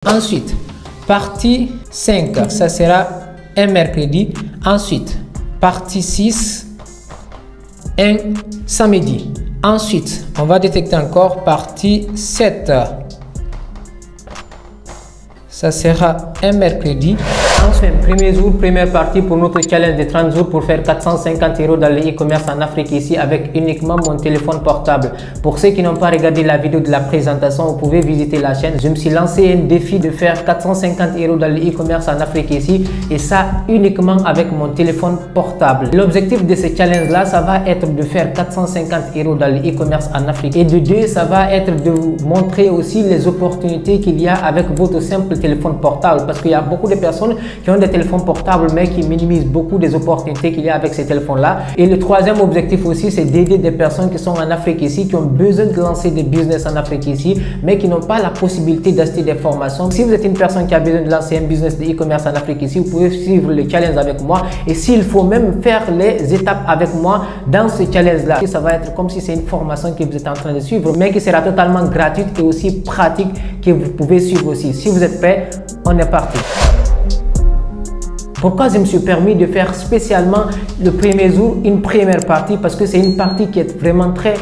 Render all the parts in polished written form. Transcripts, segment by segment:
Ensuite, partie 5, ça sera un mercredi. Ensuite, partie 6, un samedi. Ensuite, on va détecter encore partie 7. Ça sera un mercredi. Enfin, premier jour, première partie pour notre challenge de 30 jours pour faire 450 € dans le e-commerce en Afrique ici avec uniquement mon téléphone portable. Pour ceux qui n'ont pas regardé la vidéo de la présentation, vous pouvez visiter la chaîne. Je me suis lancé un défi de faire 450 € dans le e-commerce en Afrique ici et ça uniquement avec mon téléphone portable. L'objectif de ce challenge là, ça va être de faire 450 € dans le e-commerce en Afrique. Et de deux, ça va être de vous montrer aussi les opportunités qu'il y a avec votre simple téléphone portable parce qu'il y a beaucoup de personnes qui ont des téléphones portables mais qui minimisent beaucoup des opportunités qu'il y a avec ces téléphones là. Et le troisième objectif aussi, c'est d'aider des personnes qui sont en Afrique ici, qui ont besoin de lancer des business en Afrique ici mais qui n'ont pas la possibilité d'acheter des formations. Si vous êtes une personne qui a besoin de lancer un business de e-commerce en Afrique ici, vous pouvez suivre le challenge avec moi et s'il faut même faire les étapes avec moi dans ce challenge là. Ça va être comme si c'est une formation que vous êtes en train de suivre mais qui sera totalement gratuite et aussi pratique que vous pouvez suivre aussi. Si vous êtes prêts, on est parti. Pourquoi je me suis permis de faire spécialement le premier jour une première partie? Parce que c'est une partie qui est vraiment très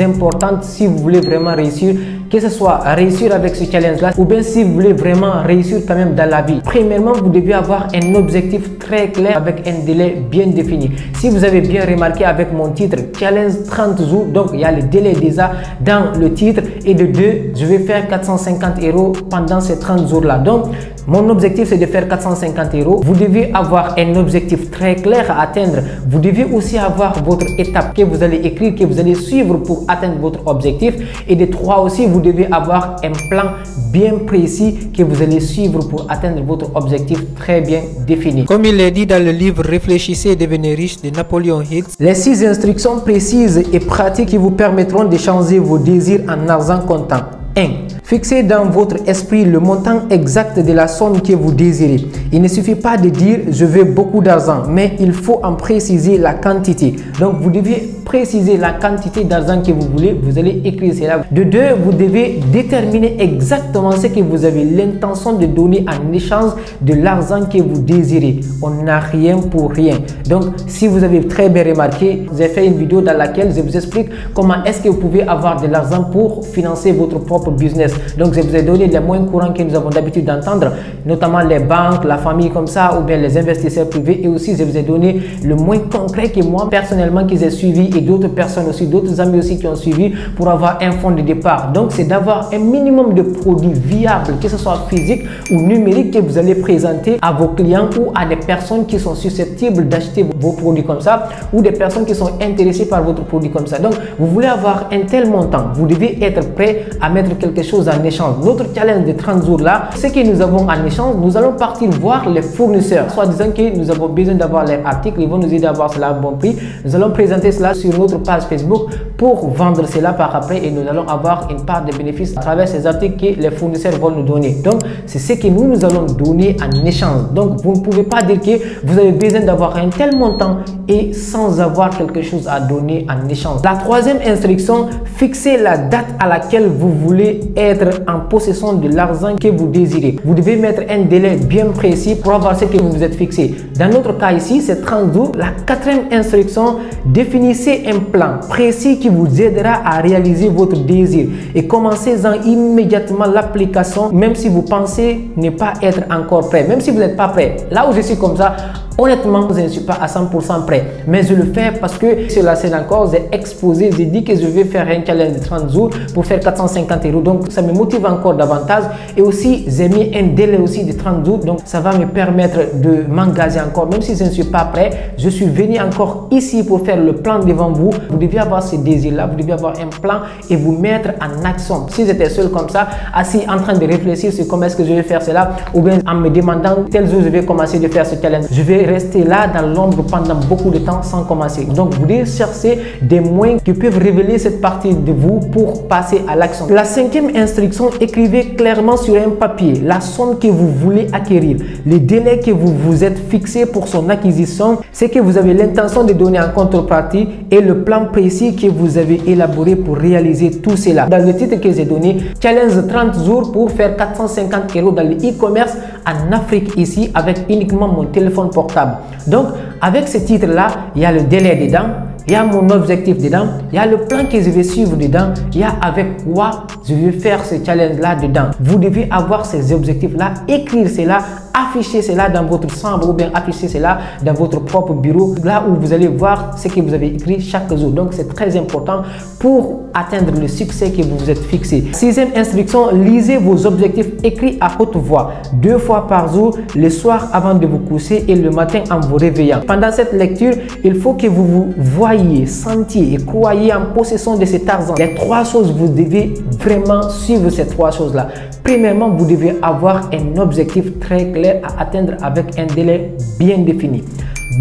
importante si vous voulez vraiment réussir, que ce soit réussir avec ce challenge là ou bien si vous voulez vraiment réussir quand même dans la vie. Premièrement, vous devez avoir un objectif très clair avec un délai bien défini. Si vous avez bien remarqué avec mon titre challenge 30 jours, donc il y a le délai déjà dans le titre et de deux, je vais faire 450 € pendant ces 30 jours là. Donc mon objectif c'est de faire 450 €. Vous devez avoir un objectif très clair à atteindre. Vous devez aussi avoir votre étape que vous allez écrire, que vous allez suivre pour atteindre votre objectif. Et de trois aussi, vous devez avoir un plan bien précis que vous allez suivre pour atteindre votre objectif très bien défini. Comme il est dit dans le livre Réfléchissez et devenez riche de Napoleon Hill, les 6 instructions précises et pratiques qui vous permettront de changer vos désirs en argent comptant. 1. Fixez dans votre esprit le montant exact de la somme que vous désirez. Il ne suffit pas de dire je veux beaucoup d'argent, mais il faut en préciser la quantité. Donc vous devez préciser la quantité d'argent que vous voulez, vous allez écrire cela. De deux, vous devez déterminer exactement ce que vous avez l'intention de donner en échange de l'argent que vous désirez. On n'a rien pour rien. Donc si vous avez très bien remarqué, j'ai fait une vidéo dans laquelle je vous explique comment est-ce que vous pouvez avoir de l'argent pour financer votre propre business. Donc je vous ai donné les moyens courants que nous avons d'habitude d'entendre, notamment les banques, la famille comme ça, ou bien les investisseurs privés. Et aussi je vous ai donné le moyen concret que moi personnellement que j'ai suivi et d'autres personnes aussi, d'autres amis aussi qui ont suivi pour avoir un fonds de départ. Donc c'est d'avoir un minimum de produits viables, que ce soit physique ou numérique, que vous allez présenter à vos clients ou à des personnes qui sont susceptibles d'acheter vos produits comme ça ou des personnes qui sont intéressées par votre produit comme ça. Donc vous voulez avoir un tel montant, vous devez être prêt à mettre quelque chose en échange. Notre challenge de 30 jours là, ce que nous avons en échange, nous allons partir voir les fournisseurs, soit disant que nous avons besoin d'avoir les articles, ils vont nous aider à avoir cela à bon prix. Nous allons présenter cela sur notre page Facebook pour vendre cela par après et nous allons avoir une part de bénéfices à travers ces articles que les fournisseurs vont nous donner. Donc c'est ce que nous allons donner en échange. Donc vous ne pouvez pas dire que vous avez besoin d'avoir un tel montant et sans avoir quelque chose à donner en échange. La troisième instruction, fixez la date à laquelle vous voulez être en possession de l'argent que vous désirez. Vous devez mettre un délai bien précis pour avoir ce que vous vous êtes fixé. Dans notre cas ici, c'est 30 jours. La quatrième instruction, définissez un plan précis qui vous aidera à réaliser votre désir et commencez-en immédiatement l'application même si vous pensez ne pas être encore prêt, même si vous n'êtes pas prêt. Là où je suis comme ça, honnêtement, je ne suis pas à 100% prêt, mais je le fais parce que sur la scène encore, j'ai exposé, j'ai dit que je vais faire un challenge de 30 jours pour faire 450 €. Donc, ça me motive encore davantage. Et aussi, j'ai mis un délai aussi de 30 jours. Donc, ça va me permettre de m'engager encore. Même si je ne suis pas prêt, je suis venu encore ici pour faire le plan devant vous. Vous devez avoir ce désir-là, vous devez avoir un plan et vous mettre en action. Si j'étais seul comme ça, assis en train de réfléchir sur comment est-ce que je vais faire cela, ou bien en me demandant quel jour je vais commencer de faire ce challenge, je vais rester là dans l'ombre pendant beaucoup de temps sans commencer. Donc vous devez chercher des moyens qui peuvent révéler cette partie de vous pour passer à l'action. La cinquième instruction, écrivez clairement sur un papier la somme que vous voulez acquérir, les délais que vous vous êtes fixés pour son acquisition, ce que vous avez l'intention de donner en contrepartie et le plan précis que vous avez élaboré pour réaliser tout cela. Dans le titre que j'ai donné, challenge 30 jours pour faire 450 € dans le e-commerce en Afrique ici avec uniquement mon téléphone portable. Donc avec ce titre là, il y a le délai dedans, il y a mon objectif dedans, il y a le plan que je vais suivre dedans, il y a avec quoi je vais faire ce challenge là dedans. Vous devez avoir ces objectifs là, écrire cela, afficher cela dans votre chambre ou bien afficher cela dans votre propre bureau, là où vous allez voir ce que vous avez écrit chaque jour. Donc c'est très important pour atteindre le succès que vous vous êtes fixé. Sixième instruction, lisez vos objectifs écrits à haute voix 2 fois par jour, le soir avant de vous coucher et le matin en vous réveillant. Pendant cette lecture, il faut que vous vous voyiez, sentiez et croyez en possession de cet argent. Les 3 choses, vous devez vraiment suivre ces 3 choses là. Premièrement, vous devez avoir un objectif très clair à atteindre avec un délai bien défini.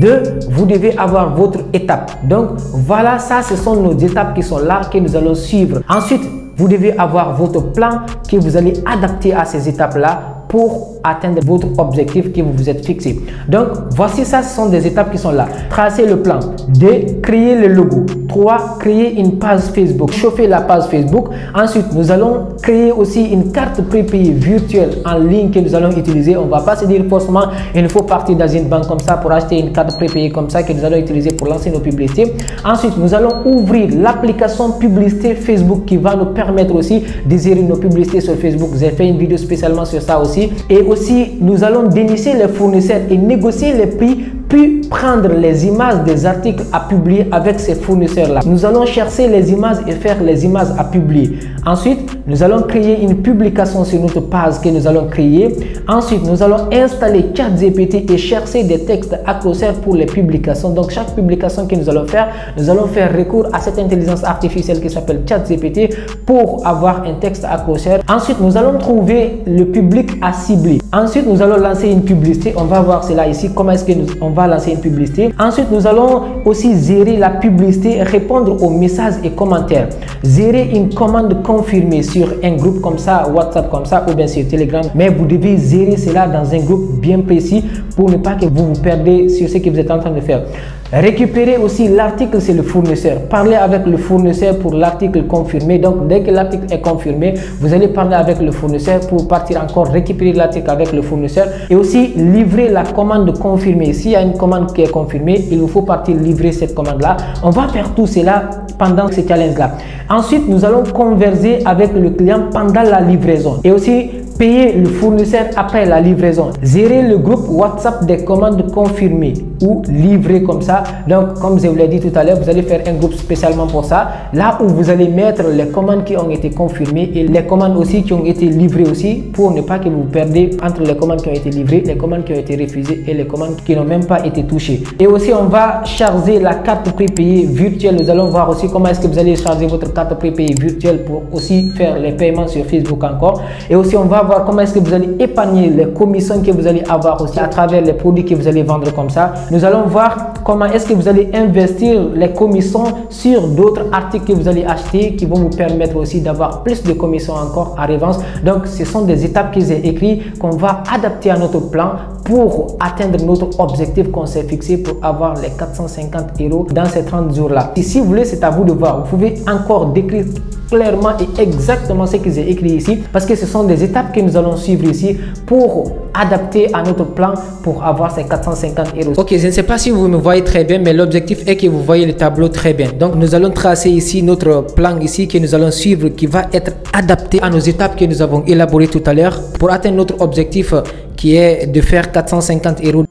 2, vous devez avoir votre étape. Donc voilà, ça ce sont nos étapes qui sont là, que nous allons suivre. Ensuite, vous devez avoir votre plan que vous allez adapter à ces étapes là pour atteindre votre objectif que vous vous êtes fixé. Donc voici, ça ce sont des étapes qui sont là. Tracer le plan. 2, créer le logo. 3, créer une page Facebook, chauffer la page Facebook. Ensuite, nous allons créer aussi une carte prépayée virtuelle en ligne que nous allons utiliser. On ne va pas se dire forcément il faut partir dans une banque comme ça pour acheter une carte prépayée comme ça que nous allons utiliser pour lancer nos publicités. Ensuite, nous allons ouvrir l'application publicité Facebook qui va nous permettre aussi de gérer nos publicités sur Facebook. J'ai fait une vidéo spécialement sur ça aussi. Et aussi, nous allons dénicher les fournisseurs et négocier les prix, puis prendre les images des articles à publier avec ces fournisseurs-là. Nous allons chercher les images et faire les images à publier. Ensuite, nous allons créer une publication sur notre page que nous allons créer. Ensuite, nous allons installer ChatGPT et chercher des textes accrocheurs pour les publications. Donc, chaque publication que nous allons faire recours à cette intelligence artificielle qui s'appelle ChatGPT pour avoir un texte accrocheur. Ensuite, nous allons trouver le public à cibler. Ensuite, nous allons lancer une publicité. On va voir cela ici. Comment est-ce que on va lancer une publicité. Ensuite, nous allons aussi gérer la publicité, répondre aux messages et commentaires. Gérer une commande confirmée sur un groupe comme ça, WhatsApp comme ça ou bien sur Telegram. Mais vous devez gérer cela dans un groupe bien précis pour ne pas que vous vous perdez sur ce que vous êtes en train de faire. Récupérer aussi l'article, c'est le fournisseur. Parlez avec le fournisseur pour l'article confirmé. Donc, dès que l'article est confirmé, vous allez parler avec le fournisseur pour partir encore récupérer l'article avec le fournisseur. Et aussi, livrer la commande confirmée. S'il y a une commande qui est confirmée, il vous faut partir livrer cette commande-là. On va faire tout cela pendant ce challenge-là. Ensuite, nous allons converser avec le client pendant la livraison. Et aussi, payer le fournisseur après la livraison. Gérer le groupe WhatsApp des commandes confirmées ou livrées comme ça. Donc, comme je vous l'ai dit tout à l'heure, vous allez faire un groupe spécialement pour ça. Là où vous allez mettre les commandes qui ont été confirmées et les commandes aussi qui ont été livrées aussi pour ne pas que vous perdez entre les commandes qui ont été livrées, les commandes qui ont été refusées et les commandes qui n'ont même pas été touchées. Et aussi, on va charger la carte prépayée virtuelle. Nous allons voir aussi comment est-ce que vous allez charger votre carte prépayée virtuelle pour aussi faire les paiements sur Facebook encore. Et aussi, on va voir comment est-ce que vous allez épargner les commissions que vous allez avoir aussi à travers les produits que vous allez vendre comme ça. Nous allons voir comment est-ce que vous allez investir les commissions sur d'autres articles que vous allez acheter qui vont vous permettre aussi d'avoir plus de commissions encore à revente. Donc, ce sont des étapes que j'ai écrites qu'on va adapter à notre plan pour atteindre notre objectif qu'on s'est fixé pour avoir les 450 € dans ces 30 jours-là. Et si vous voulez, c'est à vous de voir. Vous pouvez encore décrire clairement et exactement ce que j'ai écrit ici parce que ce sont des étapes que nous allons suivre ici pour adapter à notre plan pour avoir ces 450 €. Ok, je ne sais pas si vous me voyez très bien, mais l'objectif est que vous voyez le tableau très bien. Donc, nous allons tracer ici notre plan ici que nous allons suivre qui va être adapté à nos étapes que nous avons élaborées tout à l'heure pour atteindre notre objectif qui est de faire 450 €.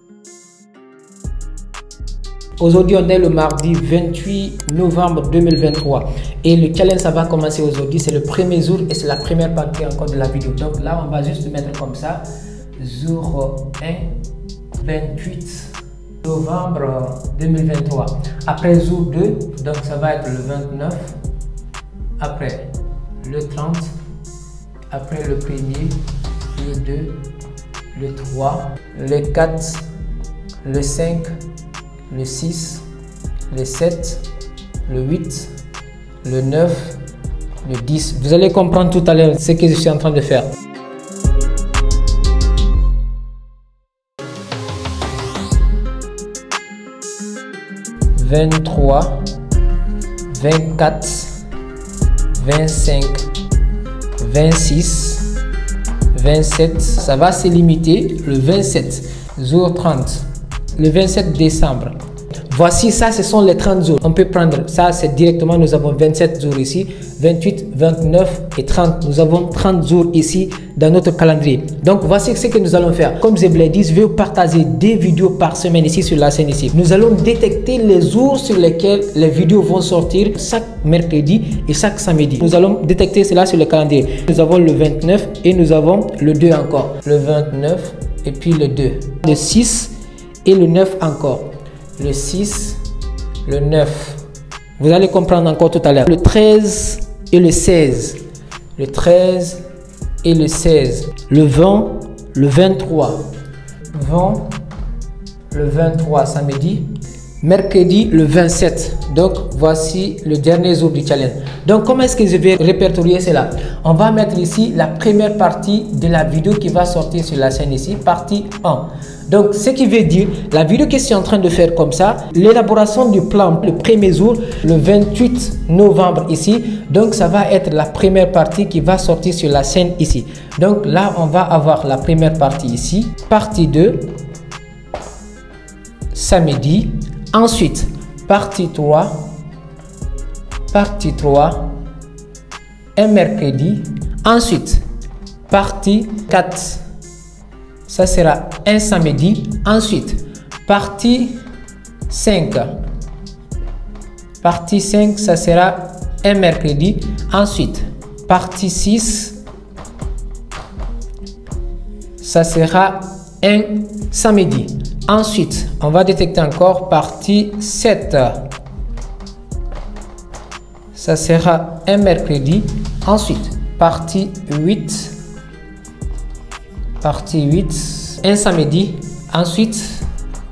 Aujourd'hui, on est le mardi 28 novembre 2023 et le challenge, ça va commencer aujourd'hui. C'est le premier jour et c'est la première partie encore de la vidéo. Donc là, on va juste mettre comme ça, jour 1, 28 novembre 2023. Après jour 2, donc ça va être le 29, après le 30, après le 1er, le 2, le 3, le 4, le 5, le 6, le 7, le 8, le 9, le 10. Vous allez comprendre tout à l'heure ce que je suis en train de faire. « 23, 24, 25, 26, 27. Ça va se limiter le 27, jour 30, le 27 décembre. Voici ça, ce sont les 30 jours. On peut prendre ça, c'est directement, nous avons 27 jours ici, 28, 29 et 30. Nous avons 30 jours ici dans notre calendrier. Donc, voici ce que nous allons faire. Comme je vous l'ai dit, je vais vous partager des vidéos par semaine ici sur la chaîne ici. Nous allons détecter les jours sur lesquels les vidéos vont sortir chaque mercredi et chaque samedi. Nous allons détecter cela sur le calendrier. Nous avons le 29 et nous avons le 2 encore. Le 29 et puis le 2. Le 6 et le 9 encore. Le 6, le 9. Vous allez comprendre encore tout à l'heure. Le 13 et le 16. Le 13 et le 16. Le 20, le 23. 20, le 23 samedi. Mercredi, le 27. Donc, voici le dernier jour du challenge. Donc, comment est-ce que je vais répertorier cela? On va mettre ici la première partie de la vidéo qui va sortir sur la chaîne ici, partie 1. Donc, ce qui veut dire, la vidéo que je suis en train de faire comme ça, l'élaboration du plan, le premier jour, le 28 novembre ici. Donc, ça va être la première partie qui va sortir sur la chaîne ici. Donc, là, on va avoir la première partie ici, partie 2, samedi. Ensuite, partie 3, un mercredi. Ensuite, partie 4, ça sera un samedi. Ensuite, partie 5, ça sera un mercredi. Ensuite, partie 6, ça sera un samedi. Ensuite, on va détecter encore partie 7. Ça sera un mercredi. Ensuite, partie 8. Un samedi. Ensuite,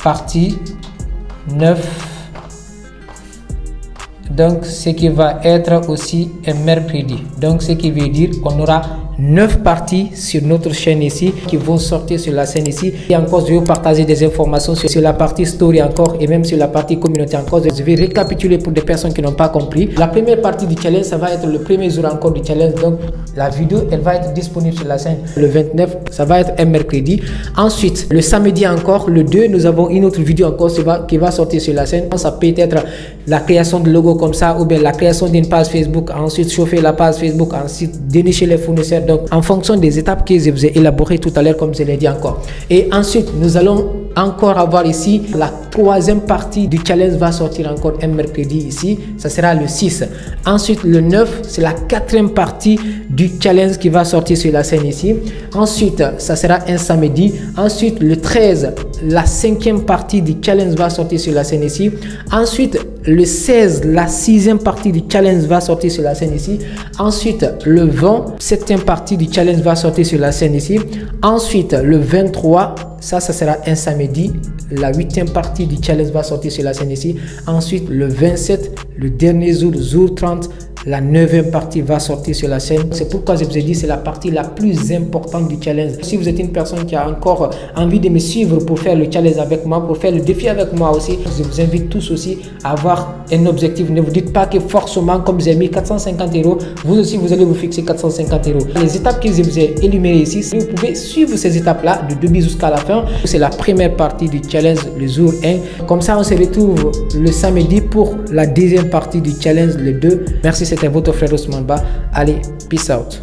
partie 9. Donc, ce qui va être aussi un mercredi. Donc, ce qui veut dire qu'on aura 9 parties sur notre chaîne ici qui vont sortir sur la chaîne ici. Et encore, je vais vous partager des informations sur la partie story encore et même sur la partie communauté encore. Je vais récapituler pour des personnes qui n'ont pas compris. La première partie du challenge, ça va être le premier jour encore du challenge. Donc, la vidéo, elle va être disponible sur la chaîne le 29. Ça va être un mercredi. Ensuite, le samedi encore, le 2, nous avons une autre vidéo encore qui va sortir sur la chaîne. Ça peut être la création de logo comme ça ou bien la création d'une page Facebook. Ensuite, chauffer la page Facebook. Ensuite, dénicher les fournisseurs. Donc, en fonction des étapes que je vous ai élaborées tout à l'heure, comme je l'ai dit encore. Et ensuite, nous allons encore avoir ici la troisième partie du challenge va sortir encore un mercredi ici. Ça sera le 6. Ensuite, le 9, c'est la quatrième partie du challenge qui va sortir sur la scène ici. Ensuite, ça sera un samedi. Ensuite, le 13, la cinquième partie du challenge va sortir sur la scène ici. Ensuite, le 16, la sixième partie du challenge va sortir sur la scène ici. Ensuite, le 20, septième partie du challenge va sortir sur la scène ici. Ensuite, le 23, ça sera un samedi. La huitième partie du challenge va sortir sur la scène ici. Ensuite, le 27, le dernier jour, jour 30, la 9e partie va sortir sur la chaîne. C'est pourquoi je vous ai dit c'est la partie la plus importante du challenge. Si vous êtes une personne qui a encore envie de me suivre pour faire le challenge avec moi, pour faire le défi avec moi aussi, je vous invite tous aussi à avoir un objectif. Ne vous dites pas que forcément, comme j'ai mis 450 €, vous aussi vous allez vous fixer 450 €. Les étapes que je vous ai énumérées ici, vous pouvez suivre ces étapes-là du début jusqu'à la fin. C'est la première partie du challenge, le jour 1. Comme ça, on se retrouve le samedi pour la deuxième partie du challenge, le 2. Merci, c'était votre frère Ousmane Ba. Allez, peace out.